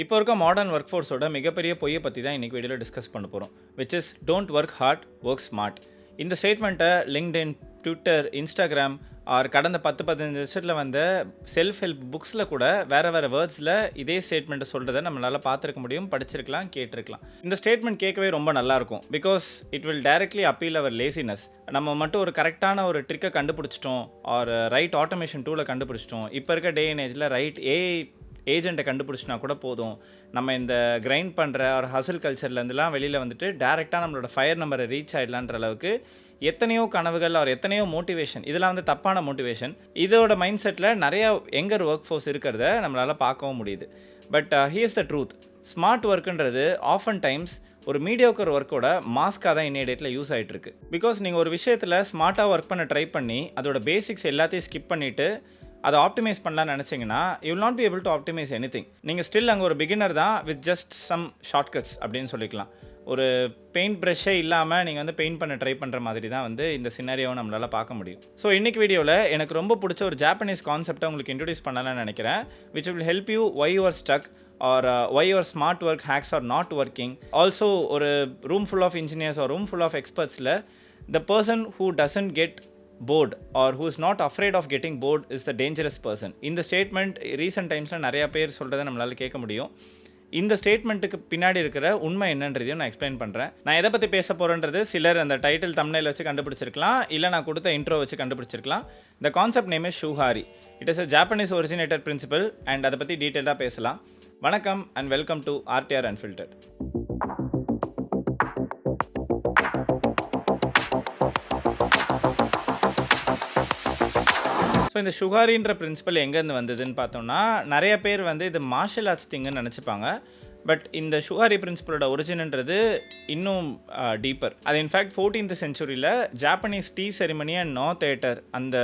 இப்போ இருக்க modern work ஃபோர்ஸோட மிகப்பெரிய பொய்யை பற்றி தான் இன்றைக்கி வீடியோவில் டிஸ்கஸ் பண்ண போகிறோம். Which is don't work hard, work smart. இந்த ஸ்டேட்மெண்ட்டை லிங்க்டின், ட்விட்டர், இன்ஸ்டாகிராம் ஆர் கடந்த 10-15 வருஷத்தில் வந்த செல்ஃப் ஹெல்ப் புக்ஸில் கூட வேறு வேர்ட்ஸில் இதே ஸ்டேட்மெண்ட்டை சொல்கிறத நம்மளால் பார்த்துருக்க முடியும், படிச்சிருக்கலாம், கேட்டிருக்கலாம். இந்த ஸ்டேட்மெண்ட் கேட்கவே ரொம்ப நல்லாயிருக்கும். Because it will directly appeal our laziness. நம்ம மட்டும் ஒரு கரெக்டான ஒரு ட்ரிக்கை கண்டுபிடிச்சிட்டோம், ஆர் ரைட் ஆட்டோமேஷன் டூலை கண்டுபிடிச்சிட்டோம், இப்போ இருக்க டே அண்ட் ஏஜில் ரைட் ஏஜெண்ட்டை கண்டுபிடிச்சினா கூட போதும், நம்ம இந்த கிரைண்ட் பண்ணுற ஒரு ஹசில் கல்ச்சர்லேருந்துலாம் வெளியில் வந்துட்டு டேரெக்டாக நம்மளோட ஃபயர் நம்பரை ரீச் ஆகிடலான்ற அளவுக்கு எத்தனையோ கனவுகள் ஒரு எத்தனையோ மோட்டிவேஷன், இதெல்லாம் வந்து தப்பான மோட்டிவேஷன். இதோட மைண்ட் செட்டில் நிறையா யங்கர் ஒர்க் ஃபோர்ஸ் இருக்கிறத நம்மளால் பார்க்கவும் முடியுது. But here's the truth. Smart ஒர்க்குன்றது ஆஃபன் டைம்ஸ் ஒரு மீடியோக்கர் ஒர்க்கோட மாஸ்க்காக தான் இன்னைய டேட்டில் யூஸ் ஆகிட்டு இருக்கு. பிகாஸ் நீங்கள் ஒரு விஷயத்தில் ஸ்மார்ட்டாக ஒர்க் பண்ண ட்ரை பண்ணி அதோட பேசிக்ஸ் எல்லாத்தையும் ஸ்கிப் பண்ணிவிட்டு அதை ஆப்டிமைஸ் பண்ணலான்னு நினச்சிங்கன்னா you will not be able to optimise anything. நீங்கள் ஸ்டில் அங்கே ஒரு பிகினர் தான் வித் ஜஸ்ட் சம் ஷார்ட்கட்ஸ் அப்படின்னு சொல்லிக்கலாம். ஒரு பெயிண்ட் ப்ரஷ்ஷே இல்லாமல் நீங்கள் வந்து பெயிண்ட் பண்ண ட்ரை பண்ணுற மாதிரி தான் வந்து இந்த சினாரியோவை நம்மளால் பார்க்க முடியும். ஸோ இன்றைக்கி வீடியோவில் எனக்கு ரொம்ப பிடிச்ச ஒரு ஜாப்பனீஸ் கான்செப்டை உங்களுக்கு இன்ட்ரடியூஸ் பண்ணலாம்னு நினைக்கிறேன். Which will help you why you are stuck or why your smart work hacks are not working. Also ஒரு room full of engineers or room full of எக்ஸ்பர்ட்ஸில் the person who doesn't get bored or who is not afraid of getting bored is the dangerous person. இந்த statement recent டைம்ஸில் நிறையா பேர் சொல்கிறத நம்மளால் கேட்க முடியும். இந்த ஸ்டேட்மெண்ட்டுக்கு பின்னாடி இருக்கிற உண்மை என்னன்றதையும் நான் எக்ஸ்பிளைன் பண்ணுறேன். நான் எதை பற்றி பேச போகிறேன்றது சிலர் அந்த டைட்டில் தம்ப்நெயில் வச்சு கண்டுபிடிச்சிருக்கலாம், இல்லை நான் கொடுத்த இன்ட்ரோ வச்சு கண்டுபிடிச்சிருக்கலாம். The concept name is shuhari. It is a Japanese originated principle and அதை பற்றி டீட்டெயிலாக பேசலாம். வணக்கம் and welcome to RTR Unfiltered. So இந்த ஷூஹாரின்ற பிரின்சிபல் எங்கேருந்து வந்ததுன்னு பார்த்தோம்னா, நிறைய பேர் வந்து இது மார்ஷல் ஆர்ட்ஸ் திங்குன்னு நினச்சிப்பாங்க. பட் இந்த ஷூஹாரி பிரின்சிபலோட ஒரிஜின்ன்றது இன்னும் டீப்பர். அது இன்ஃபேக்ட் 14th centuryயில் Japanese tea ceremony and noh theatre அந்த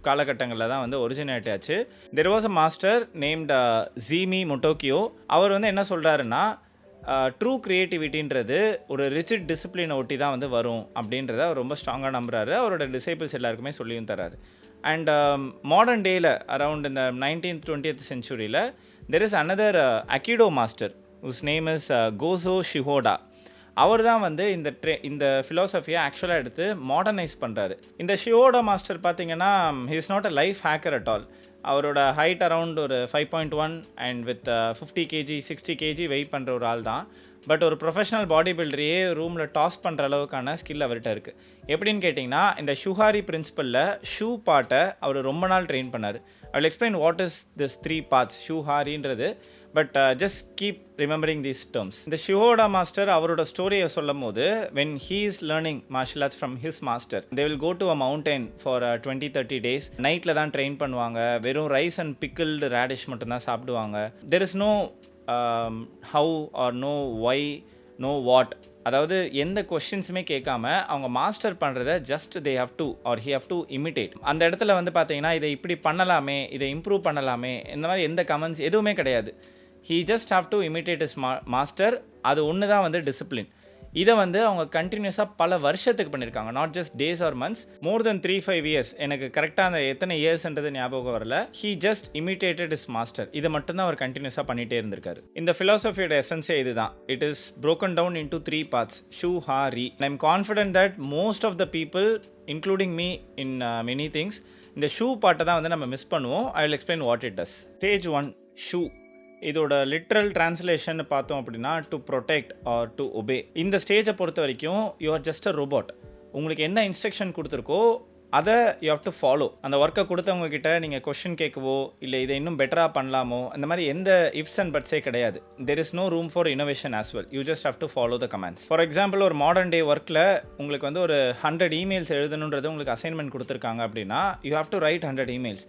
காலகட்டங்களில் தான் வந்து ஒரிஜினேட் ஆச்சு. There was a master named Zeami Motokiyo. அவர் வந்து என்ன சொல்கிறாருன்னா, ட்ரூ க்ரியேட்டிவிட்டின்றது ஒரு ரிஜிட் டிசிப்ளினை ஒட்டி தான் வந்து வரும் அப்படின்றத அவர் ரொம்ப ஸ்ட்ராங்காக நம்புறாரு. அவரோட டிசைபிள்ஸ் எல்லாருக்குமே சொல்லியும் தராரு. அண்ட் மாடர்ன் டேயில் அரவுண்ட் இந்த 19th 20th centuryயில் there is another aikido master whose name is Gozo Shioda. அவர் தான் வந்து இந்த ஃபிலாசபியை ஆக்சுவலாக எடுத்து மாடர்னைஸ் பண்ணுறாரு. இந்த ஷிஹோடா மாஸ்டர் பார்த்தீங்கன்னா he is not a life hacker at all. அவரோட ஹைட் அரவுண்ட் ஒரு 5.1 and with 50 kg 60 kg weight பண்ணுற ஒரு ஆள் தான். பட் ஒரு ப்ரொஃபஷனல் பாடி பில்டரையே ரூமில் டாஸ் பண்ணுற அளவுக்கான ஸ்கில் அவர்கிட்ட இருக்குது. எப்படின்னு கேட்டிங்கன்னா, இந்த ஷூஹாரி பிரின்சிபலில் ஷூ பார்ட்டை அவர் ரொம்ப நாள் ட்ரெயின் பண்ணார். I will explain what is this 3 parts ஷூஹாரின்றது. But just keep remembering these terms. இந்த ஷிஹோடா மாஸ்டர் அவரோட ஸ்டோரியை சொல்லும் போது, when he is learning martial arts from his master, they will go to a mountain for 20-30 days. நைட்டில் தான் train பண்ணுவாங்க. வெறும் ரைஸ் அண்ட் பிக்கிள்டு ரேடிஷ் மட்டும்தான் சாப்பிடுவாங்க. There is no how or no why, no what. அதாவது எந்த கொஸ்டின்ஸுமே கேட்காம அவங்க மாஸ்டர் பண்ணுறத just they have to or he have to imitate. அந்த இடத்துல வந்து பார்த்தீங்கன்னா, இதை இப்படி பண்ணலாமே, இதை இம்ப்ரூவ் பண்ணலாமே, இந்த மாதிரி எந்த கமெண்ட்ஸ் எதுவுமே கிடையாது. He just have to imitate is master. அது ஒன்று தான் வந்து டிசிப்ளின். இதை வந்து அவங்க கண்டினியூஸாக பல வருஷத்துக்கு பண்ணியிருக்காங்க. Not just days or months, more than 3-5 years. எனக்கு கரெக்டாக அந்த எத்தனை இயர்ஸ்ன்றது ஞாபகம் வரல. He just imitated his master. இதை மட்டும்தான் அவர் கண்டினியூஸாக பண்ணிகிட்டே இருந்திருக்காரு. இந்த ஃபிலாசபியோட எசன்ஸே இதுதான். It is broken down into 3 parts shuhari. I am confident that most of the people including me in many things இந்த ஷூ பார்ட்டை தான் வந்து நம்ம மிஸ் பண்ணுவோம். I will explain what it does. Stage 1 shu. இதோட லிட்ரல் டிரான்ஸ்லேஷன் பார்த்தோம் அப்படின்னா to protect or to obey. இந்த ஸ்டேஜை பொறுத்த வரைக்கும் you are just a robot. உங்களுக்கு என்ன இன்ஸ்ட்ரக்ஷன் கொடுத்துருக்கோ அதை யூ ஹவ் டு ஃபாலோ. அந்த ஒர்க்கை கொடுத்தவங்க கிட்ட நீங்கள் கொஷின் கேட்கவோ இல்லை இதை இன்னும் பெட்டராக பண்ணலாமோ அந்த மாதிரி எந்த இஃப்ஸ் அண்ட் பட்ஸே கிடையாது. There is no room for innovation as well. You just have to follow the commands. For example, ஒரு மாடர்ன் டே ஒர்க்கில் உங்களுக்கு வந்து ஒரு 100 emails எழுதணுன்றது உங்களுக்கு அசைன்மெண்ட் கொடுத்துருக்காங்க அப்படின்னா you have to write 100 emails.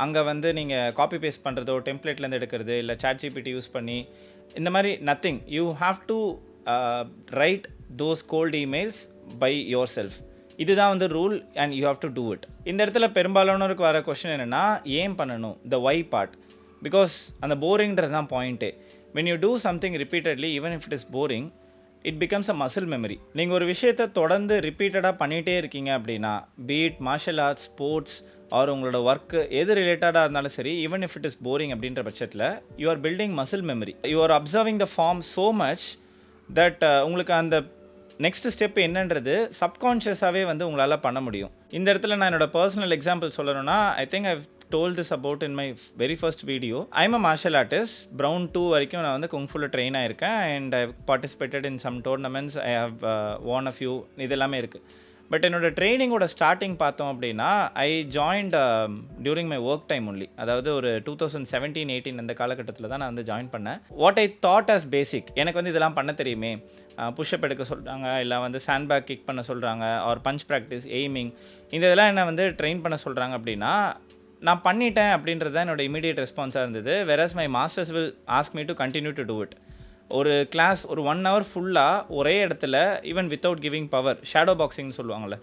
அங்கே வந்து நீங்கள் காப்பி பேஸ்ட் பண்ணுறதோ, டெம்ப்ளேட்லேருந்து எடுக்கிறது, இல்லை ChatGPT யூஸ் பண்ணி இந்த மாதிரி nothing. You have to write those cold emails by yourself. இதுதான் வந்து rule and you have to do it. இந்த இடத்துல பெரும்பாலானோருக்கு வர கொஸ்டின் என்னென்னா, ஏன் பண்ணணும், த ஒய் பார்ட். பிகாஸ் அந்த போரிங்கிறது தான் பாயிண்ட்டே. When you do something repeatedly even if it is boring, it becomes a muscle memory. நீங்கள் ஒரு விஷயத்தை தொடர்ந்து ரிப்பீட்டடாக பண்ணிகிட்டே இருக்கீங்க அப்படின்னா, be it martial arts, sports or உங்களோட ஒர்க்கு எது ரிலேட்டடாக இருந்தாலும் சரி, even if it is boring அப்படின்ற பட்சத்தில் you are building muscle memory. You are observing the form so much that உங்களுக்கு அந்த நெக்ஸ்ட் ஸ்டெப் என்னன்றது சப்கான்ஷியஸாகவே வந்து உங்களால் பண்ண முடியும். இந்த இடத்துல நான் என்னோட பர்சனல் எக்ஸாம்பிள் சொல்லணும்னா, I think I told this about in my very first video. I'm a martial artist. Brown 2 வரைக்கும் நான் வந்து குங்ஃபுல train ஆயிருக்கேன். and I've participated in some tournaments. I have won a few. இது எல்லாமே இருக்குது. பட் என்னோட ட்ரைனிங்கோட starting பார்த்தோம் அப்படின்னா, I joined during my work time only. அதாவது ஒரு 2017-18 அந்த காலகட்டத்தில் தான் நான் வந்து ஜாயின் பண்ணேன். வாட் ஐ தாட் அஸ் பேசிக், எனக்கு வந்து இதெல்லாம் பண்ண தெரியுமே, புஷ்அப் எடுக்க சொல்கிறாங்க, இல்லை வந்து சாண்ட் பேக் கிக் பண்ண சொல்கிறாங்க, ஆர் பஞ்ச் ப்ராக்டிஸ், எய்மிங், இந்த இதெல்லாம் என்ன வந்து ட்ரெயின் பண்ண சொல்கிறாங்க அப்படின்னா நான் பண்ணிட்டேன் அப்படின்றது தான் என்னோட இமீடியட் ரெஸ்பான்ஸாக இருந்தது. whereas my masters will ask me to continue to do it. ஒரு கிளாஸ் ஒரு 1 hour ஃபுல்லாக ஒரே இடத்துல, even without giving power, shadow பாக்ஸிங்னு சொல்லுவாங்கள்ல,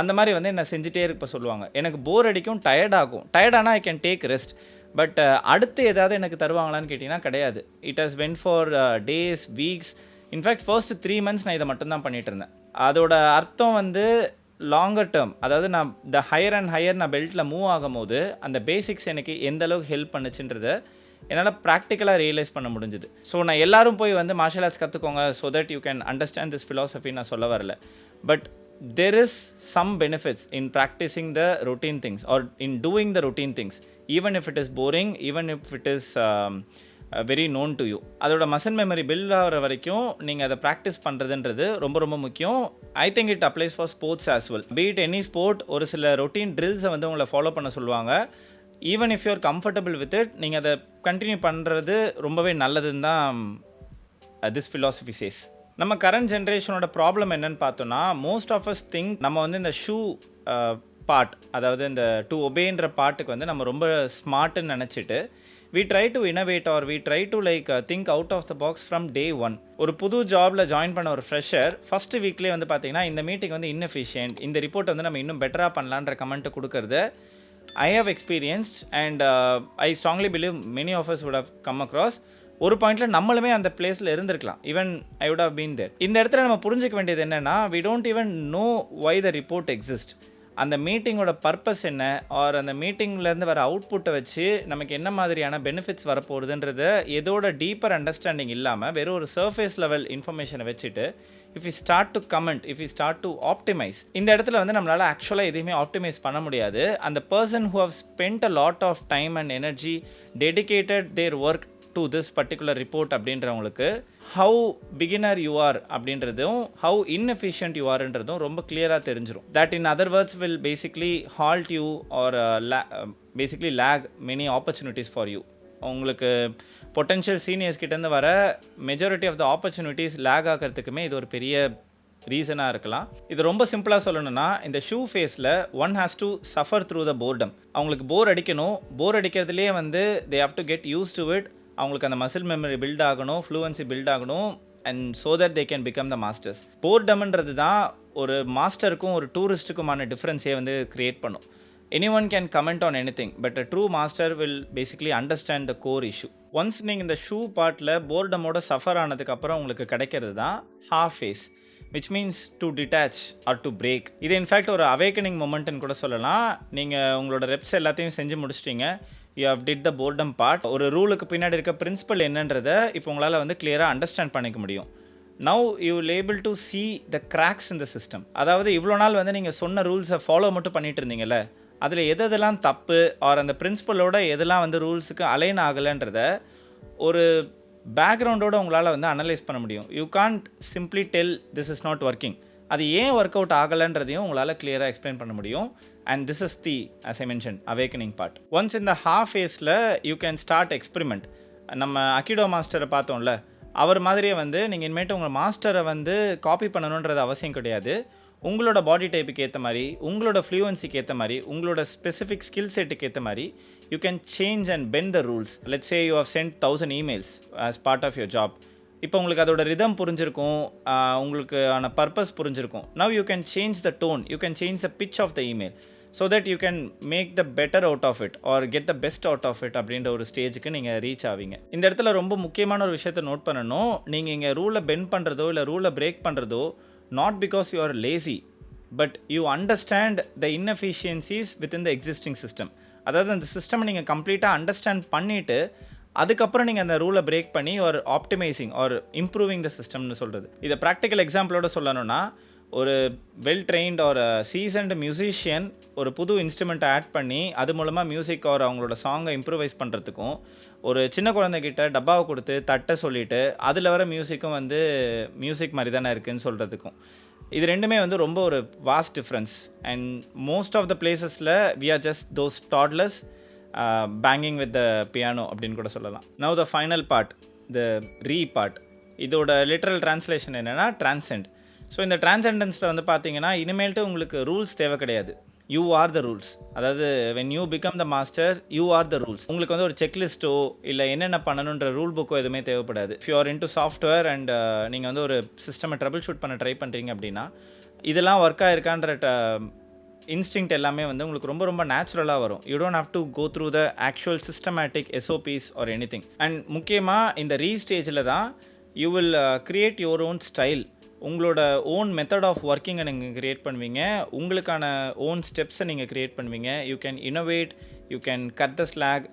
அந்த மாதிரி வந்து என்ன செஞ்சுட்டே இருக்க சொல்லுவாங்க. எனக்கு போர் அடிக்கும், டயர்டாகும். டயர்டானால் I can take rest. But அடுத்து ஏதாவது எனக்கு தருவாங்களான்னு கேட்டிங்கன்னா கிடையாது. It has been for days, weeks, in fact first 3 months நான் இதை மட்டும்தான் பண்ணிகிட்டு இருந்தேன். அதோட அர்த்தம் வந்து லாங்கர் டேர்ம், அதாவது நான் த ஹையர் அண்ட் ஹையர் நான் பெல்ட்டில் மூவ் ஆகும் போது அந்த பேசிக்ஸ் எனக்கு எந்த அளவுக்கு ஹெல்ப் பண்ணுச்சுன்றதை என்னால் ப்ராக்டிக்கலாக ரியலைஸ் பண்ண முடிஞ்சுது. ஸோ நான் எல்லோரும் போய் வந்து மார்ஷல் ஆர்ட்ஸ் கற்றுக்கோங்க so that you can understand this philosophy நான் சொல்ல வரல. But there is some benefits in practicing the routine things or in doing the routine things, even if it is boring, even if it is very known to you. அதோட muscle memory build ஆகிற வரைக்கும் நீங்கள் அதை practice பண்ணுறதுன்றது ரொம்ப ரொம்ப முக்கியம். I think it applies for sports as well. Be it any sport, ஒரு சில ரொட்டீன் ட்ரில்ஸை வந்து உங்களை ஃபாலோ பண்ண சொல்லுவாங்க. Even if you're comfortable with it, நீங்கள் அதை கண்டினியூ பண்ணுறது ரொம்பவே நல்லதுன்னு தான் திஸ் ஃபிலாசபி சேஸ். நம்ம கரண்ட் ஜென்ரேஷனோட ப்ராப்ளம் என்னன்னு பார்த்தோன்னா, மோஸ்ட் ஆஃப் அஸ் திங்க் நம்ம வந்து இந்த ஷூ பார்ட், அதாவது இந்த டு ஒபேன்ற பார்ட்டுக்கு வந்து நம்ம ரொம்ப ஸ்மார்ட்டுன்னு நினச்சிட்டு we try to innovate or we try to think out of the box from day one. ஒரு புது ஜாபில் ஜாயின் பண்ண ஒரு ஃப்ரெஷர் ஃபஸ்ட்டு வீக்லேயே வந்து பார்த்தீங்கன்னா இந்த மீட்டிங் வந்து inefficient, இந்த ரிப்போர்ட் வந்து நம்ம இன்னும் பெட்டராக பண்ணலான்ற கமெண்ட்டை கொடுக்கறது I have experienced and I strongly believe many of us would have come across. ஒரு பாயிண்டில் நம்மளுமே அந்த பிளேஸில் இருந்திருக்கலாம். Even I would have been there. இந்த இடத்துல நம்ம புரிஞ்சிக்க வேண்டியது என்னென்னா, we don't even know why the report exists. அந்த மீட்டிங்கோட பர்பஸ் என்ன, ஆர் அந்த மீட்டிங்லேருந்து வர அவுட்புட்டை வச்சு நமக்கு என்ன மாதிரியான பெனிஃபிட்ஸ் வரப்போகுதுன்றது எதோட டீப்பர் அண்டர்ஸ்டாண்டிங் இல்லாமல் வெறும் ஒரு சர்ஃபேஸ் லெவல் இன்ஃபர்மேஷனை வச்சுட்டு if you start to comment, if you start to optimise, இந்த இடத்துல வந்து நம்மளால் ஆக்சுவலாக எதுவுமே ஆப்டிமைஸ் பண்ண முடியாது. அந்த person who have spend a lot of time and energy dedicated their work to this particular report அப்படின்றவங்களுக்கு ஹவு பிகினர் யூ ஆர் அப்படின்றதும் ஹவு இன்எஃபிஷியன்ட் யூ ஆர்ன்றதும் ரொம்ப கிளியராக தெரிஞ்சிடும். That in other words will basically halt you are basically lack many opportunities for you. உங்களுக்கு potential seniors கிட்டேருந்து வர majority of the opportunities lack ஆகிறதுக்குமே இது ஒரு பெரிய ரீசனாக இருக்கலாம். இது ரொம்ப சிம்பிளாக சொல்லணும்னா, இந்த ஷூ ஃபேஸில் one has to suffer through the boredom. அவங்களுக்கு போர் அடிக்கணும், போர் அடிக்கிறதுலேயே வந்து they have to get used to it. அவங்களுக்கு அந்த மசில் மெமரி பில்ட் ஆகணும், ஃப்ளூவன்சி பில்ட் ஆகணும், and so that they can become the masters. போர்டம்ன்றது தான் ஒரு மாஸ்டருக்கும் ஒரு டூரிஸ்ட்டுக்குமான டிஃப்ரென்ஸே வந்து க்ரியேட் பண்ணும். anyone can comment on anything, but a true master will basically understand the core issue. Once நீங்கள் இந்த ஷூ பார்ட்டில் போர்டமோட சஃபர் ஆனதுக்கப்புறம் உங்களுக்கு கிடைக்கிறது தான் half phase, which means to detach or to break. இது இன்ஃபேக்ட் ஒரு அவேக்கனிங் மொமெண்ட்னு கூட சொல்லலாம். நீங்கள் உங்களோட ரெப்ஸ் எல்லாத்தையும் செஞ்சு முடிச்சிட்டிங்க, you have did the boredom part. ஒரு ரூலுக்கு பின்னாடி இருக்க பிரின்சிபல் என்னன்றதை இப்போ உங்களால் வந்து கிளியராக அண்டர்ஸ்டாண்ட் பண்ணிக்க முடியும். Now you will able to see the cracks in the system. அதாவது இவ்வளோ நாள் வந்து நீங்கள் சொன்ன ரூல்ஸை ஃபாலோ மட்டும் பண்ணிட்டு இருந்தீங்கல்ல, அதில் எதெல்லாம் தப்பு ஆர் அந்த பிரின்சிபலோட எதெல்லாம் வந்து ரூல்ஸுக்கு அலைன் ஆகலைன்றத ஒரு பேக்ரவுண்டோடு உங்களால் வந்து அனலைஸ் பண்ண முடியும். You can't simply tell this is not working. அது ஏன் ஒர்க் அவுட் ஆகலைன்றதையும் உங்களால் கிளியராக எக்ஸ்பிளைன் பண்ண முடியும். And this is the, as I mentioned, awakening part. Once இந்த ஹாஃப் ஃபேஸில் யூ கேன் ஸ்டார்ட் எக்ஸ்பெரிமெண்ட். நம்ம அக்கிடோ மாஸ்டரை பார்த்தோம்ல, அவர் மாதிரியே வந்து நீங்கள் இனிமேட்டு உங்கள் மாஸ்டரை வந்து காப்பி பண்ணணுன்றது அவசியம் கிடையாது. உங்களோட பாடி டைப்புக்கு ஏற்ற மாதிரி, உங்களோட ஃப்ளூவன்சிக்கு ஏற்ற மாதிரி, உங்களோட ஸ்பெசிஃபிக் ஸ்கில் செட்டுக்கு ஏற்ற மாதிரி you can change and bend the rules. Let's say you have sent 1000 emails as part of your job. இப்போ உங்களுக்கு அதோட ரிதம் புரிஞ்சிருக்கும், உங்களுக்கு ஆன பர்பஸ் புரிஞ்சிருக்கும். Now you can change the tone, you can change the pitch of the email so that you can make the better out of it or get the best out of it அப்படின்ற ஒரு ஸ்டேஜுக்கு நீங்கள் reach ஆவீங்க. இந்த இடத்துல ரொம்ப முக்கியமான ஒரு விஷயத்தை நோட் பண்ணணும். நீங்கள் இங்கே ரூலை பெண்ட் பண்ணுறதோ இல்லை ரூலை பிரேக் பண்ணுறதோ not because you are lazy, but you understand the inefficiencies within the existing system. அதாவது அந்த சிஸ்டம் நீங்கள் கம்ப்ளீட்டாக அண்டர்ஸ்டாண்ட் பண்ணிவிட்டு அதுக்கப்புறம் நீங்கள் அந்த ரூலை பிரேக் பண்ணி ஒரு ஆப்டிமைசிங் ஆர் இம்ப்ரூவிங் த சிஸ்டம்னு சொல்கிறது. இதை ப்ராக்டிக்கல் எக்ஸாம்பிளோட சொல்லணும்னா, ஒரு வெல் ட்ரெயின்ட் ஒரு சீசன்டு மியூசிஷியன் ஒரு புது இன்ஸ்ட்ருமெண்ட்டை ஆட் பண்ணி அது மூலமாக மியூசிக் ஒரு அவங்களோட சாங்கை இம்ப்ரூவைஸ் பண்ணுறதுக்கும், ஒரு சின்ன குழந்தைகிட்ட டப்பாவை கொடுத்து தட்ட சொல்லிவிட்டு அதில் வர மியூசிக்கும் வந்து மியூசிக் மாதிரி தானே இருக்குதுன்னு சொல்கிறதுக்கும், இது ரெண்டுமே வந்து ரொம்ப ஒரு vast difference. And most of the பிளேசஸில் we are just those toddlers banging with the piano அப்படின்னு கூட சொல்லலாம். Now the final part, the ri part. இதோட லிட்ரல் டிரான்ஸ்லேஷன் என்னென்னா டிரான்சென்ட். ஸோ இந்த டிரான்சென்டன்ஸில் வந்து பார்த்தீங்கன்னா இனிமேல்ட்டு உங்களுக்கு ரூல்ஸ் தேவை கிடையாது. You are the rules. அதாவது when you become the master you are the rules. உங்களுக்கு வந்து ஒரு செக்லிஸ்ட்டோ இல்லை என்னென்ன பண்ணணுன்ற ரூல் புக்கோ எதுவுமே தேவைப்படாது. If you R into software and நீங்கள் வந்து ஒரு சிஸ்டமை ட்ரபிள் ஷூட் பண்ண ட்ரை பண்ணுறீங்க அப்படின்னா, இதெல்லாம் ஒர்க் ஆகிருக்கான்ற இன்ஸ்டிங்க்ட் எல்லாமே வந்து உங்களுக்கு ரொம்ப ரொம்ப நேச்சுரலாக வரும். You don't have to go through the actual systematic SOPs or anything. And முக்கியமாக இந்த ரீஸ்டேஜில் தான் you will create your own style. உங்களோட ஓன் மெத்தட் ஆஃப் ஒர்க்கிங்கை நீங்கள் க்ரியேட் பண்ணுவீங்க. உங்களுக்கான ஓன் ஸ்டெப்ஸை நீங்கள் க்ரியேட் பண்ணுவீங்க. You can innovate, you can cut the slack.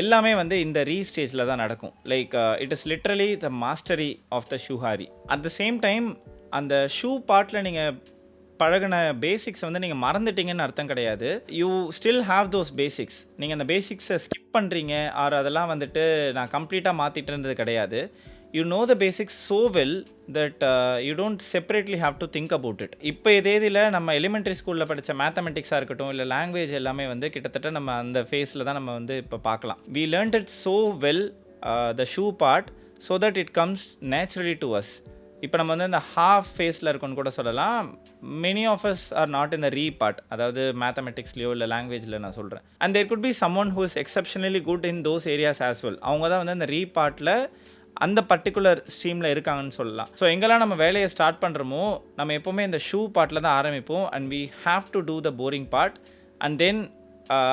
எல்லாமே வந்து இந்த ரீஸ்டேஜில் தான் நடக்கும். Like it is literally the mastery of the shuhari. At the same time அந்த ஷூ பார்ட்டில் நீங்கள் பழகின பேசிக்ஸ் வந்து நீங்கள் மறந்துட்டீங்கன்னு அர்த்தம் கிடையாது. You still have those basics. நீங்கள் அந்த பேசிக்ஸை ஸ்கிப் பண்ணுறீங்க ஆர் அதெல்லாம் வந்துட்டு நான் கம்ப்ளீட்டாக மாற்றிட்டுன்றது கிடையாது. You know the basics so well that you don't separately have to think about it. இப்போ தேதியில் நம்ம எலிமெண்ட்ரி ஸ்கூலில் படித்த மேத்தமெட்டிக்ஸாக இருக்கட்டும் இல்லை லாங்குவேஜ் எல்லாமே வந்து கிட்டத்தட்ட நம்ம அந்த ஃபேஸில் தான் நம்ம வந்து இப்போ பார்க்கலாம். We learnt it so well the shu part so that it comes naturally to us. இப்போ நம்ம வந்து இந்த ஹாஃப் ஃபேஸில் இருக்கோன்னு கூட சொல்லலாம். Many of us are not in the ri part, அதாவது மேத்தமெட்டிக்ஸ்லையோ இல்லை லாங்குவேஜில் நான் சொல்கிறேன். And there could be someone who is exceptionally good in those areas as well. அவங்க தான் வந்து அந்த ரீ பார்ட்டில் அந்த பர்டிகுலர் ஸ்ட்ரீமில் இருக்காங்கன்னு சொல்லலாம். ஸோ எங்கெல்லாம் நம்ம வேலையை ஸ்டார்ட் பண்ணுறோமோ நம்ம எப்போவுமே இந்த ஷூ பார்ட்டில் தான் ஆரம்பிப்போம். And we have to do the boring part and then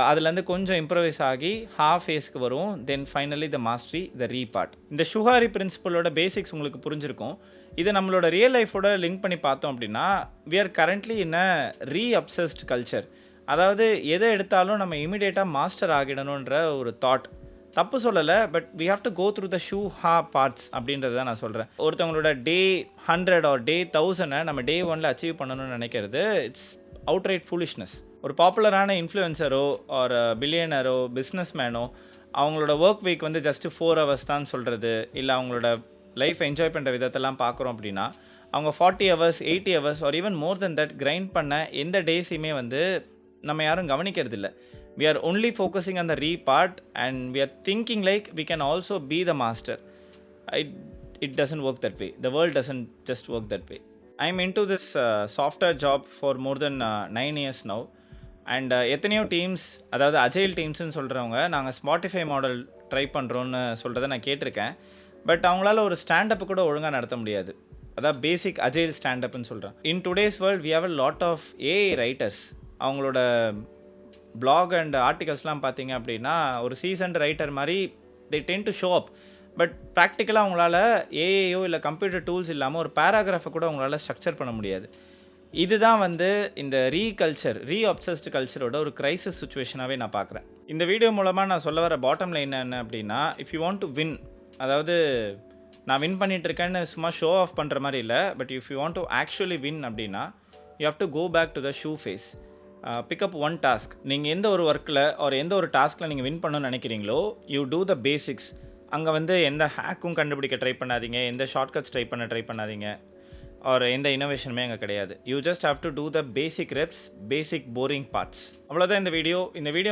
அதுலேருந்து கொஞ்சம் இம்ப்ரவைஸ் ஆகி ஹாஃப் ஃபேஸ்க்கு வரும். Then finally the mastery, the ri part. இந்த ஷூஹாரி பிரின்சிபலோட பேசிக்ஸ் உங்களுக்கு புரிஞ்சிருக்கும். இதை நம்மளோட ரியல் லைஃபோட லிங்க் பண்ணி பார்த்தோம் அப்படின்னா, we are currently in a reobsessed culture. அதாவது எதை எடுத்தாலும் நம்ம இமீடியட்டாக மாஸ்டர் ஆகிடணுன்ற ஒரு தாட். தப்பு சொல்லலை, but we have to go through the shu parts அப்படின்றத நான் சொல்கிறேன். ஒருத்தவங்களோட டே 100 ஆர் டே 1000 நம்ம டே 1 அச்சீவ் பண்ணணும்னு நினைக்கிறது இட்ஸ் அவுட்ரைட் ஃபூலிஷ்னஸ். ஒரு பாப்புலரான இன்ஃப்ளூயன்சரோ ஒரு பில்லியனரோ பிஸ்னஸ் மேனோ அவங்களோட ஒர்க் வீக் வந்து ஜஸ்ட்டு 4 hours தான் சொல்கிறது, இல்லை அவங்களோட லைஃப் என்ஜாய் பண்ணுற விதத்தெல்லாம் பார்க்குறோம் அப்படின்னா, அவங்க 40 hours 80 hours R even more then that grind பண்ண எந்த டேஸையுமே வந்து நம்ம யாரும் கவனிக்கிறது இல்லை. We are only focusing on the re part and we are thinking like we can also be the master. It doesn't work that way. The world doesn't just work that way. I'm into this software job for more than 9 years now. And எத்தனையோ teams, அதாவது agile டீம்ஸ்ன்னு சொல்கிறவங்க நாங்கள் Spotify model try பண்ணுறோன்னு சொல்கிறத நான் கேட்டிருக்கேன். But அவங்களால ஒரு ஸ்டாண்டப்பு கூட ஒழுங்காக நடத்த முடியாது. அதான் பேசிக் அஜைல் ஸ்டாண்டப்னு சொல்கிறேன். In today's world we have a lot of AI writers. அவங்களோட பிளாக் அண்ட் ஆர்டிகல்ஸ்லாம் பார்த்தீங்க அப்படின்னா ஒரு சீசன்ட் ரைட்டர் மாதிரி they tend to show up. But ப்ராக்டிக்கலாக அவங்களால ஏஐயோ இல்லை கம்ப்யூட்டர் டூல்ஸ் இல்லாமல் ஒரு பேராகிராஃபை கூட அவங்களால ஸ்ட்ரக்சர் பண்ண முடியாது. இதுதான் வந்து இந்த ரீஅப்சஸ்டு கல்ச்சரோட ஒரு கிரைசிஸ் சுச்சுவேஷனாகவே நான் பார்க்குறேன். இந்த வீடியோ மூலமாக நான் சொல்ல வர பாட்டம் லைன் என்ன அப்படின்னா, if you want to win, அதாவது நான் வின் பண்ணிகிட்ருக்கேன்னு சும்மா ஷோ ஆஃப் பண்ணுற மாதிரி இல்லை, but if you want to actually win அப்படின்னா you have to go back to the shu phase. Pick up one task. நீங்கள் எந்த ஒரு ஒர்க்கில் ஒரு எந்த ஒரு டாஸ்கில் நீங்கள் வின் பண்ணணும்னு நினைக்கிறீங்களோ யூ டூ த பேசிக்ஸ். அங்கே வந்து எந்த ஹேக்கும் கண்டுபிடிக்க ட்ரை பண்ணாதீங்க, எந்த ஷார்ட்கட்ஸ் ட்ரை பண்ணாதீங்க, ஒரு எந்த இனோவேஷனுமே அங்கே கிடையாது. You just have to do the basic reps, basic boring parts. அவ்வளோதான் இந்த வீடியோ.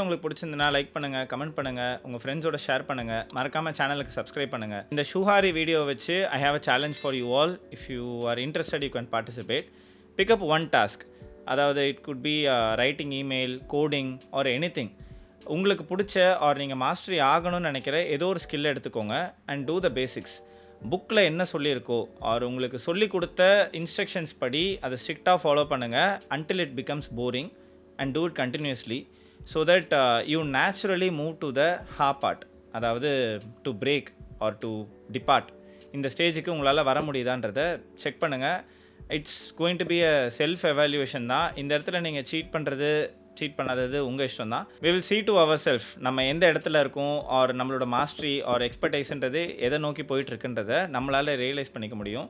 உங்களுக்கு பிடிச்சிருந்ததுன்னா லைக் பண்ணுங்கள், கமெண்ட் பண்ணுங்கள், உங்கள் ஃப்ரெண்ட்ஸோட ஷேர் பண்ணுங்கள், மறக்காமல் சேனலுக்கு சப்ஸ்கிரைப் பண்ணுங்கள். இந்த ஷூஹாரி வீடியோ வச்சு I have a challenge for you all. If you are interested you can participate. Pick up one task. அதாவது it could be writing email, coding or anything. உங்களுக்கு பிடிச்ச ஆர் நீங்கள் மாஸ்டரி ஆகணும்னு நினைக்கிற ஏதோ ஒரு ஸ்கில் எடுத்துக்கோங்க அண்ட் டூ த பேசிக்ஸ். புக்கில் என்ன சொல்லியிருக்கோ ஆர் உங்களுக்கு சொல்லி கொடுத்த இன்ஸ்ட்ரக்ஷன்ஸ் படி அதை ஸ்ட்ரிக்டாக ஃபாலோ பண்ணுங்கள் until it becomes boring and do it continuously so that you naturally move to the part, அதாவது to break or to depart. இந்த ஸ்டேஜுக்கு உங்களால் வர முடியுதான்றதை செக் பண்ணுங்கள். It's going to be a self evaluation தான். இந்த இடத்துல நீங்கள் சீட் பண்ணாதது உங்கள் இஷ்டம் தான். We will see to ourself நம்ம எந்த இடத்துல இருக்கோம், ஆர் நம்மளோட மாஸ்டரி ஆர் எக்ஸ்பர்டைஸ்ன்றது எதை நோக்கி போயிட்டுருக்குன்றதை நம்மளால் ரியலைஸ் பண்ணிக்க முடியும்.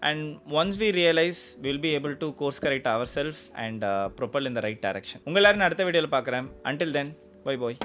And once we realise will be able to course correct our self and propel in the right direction. உங்கள் எல்லாரும் அடுத்த வீடியோவில் பார்க்குறேன். அன்டில் தென் பை பாய்.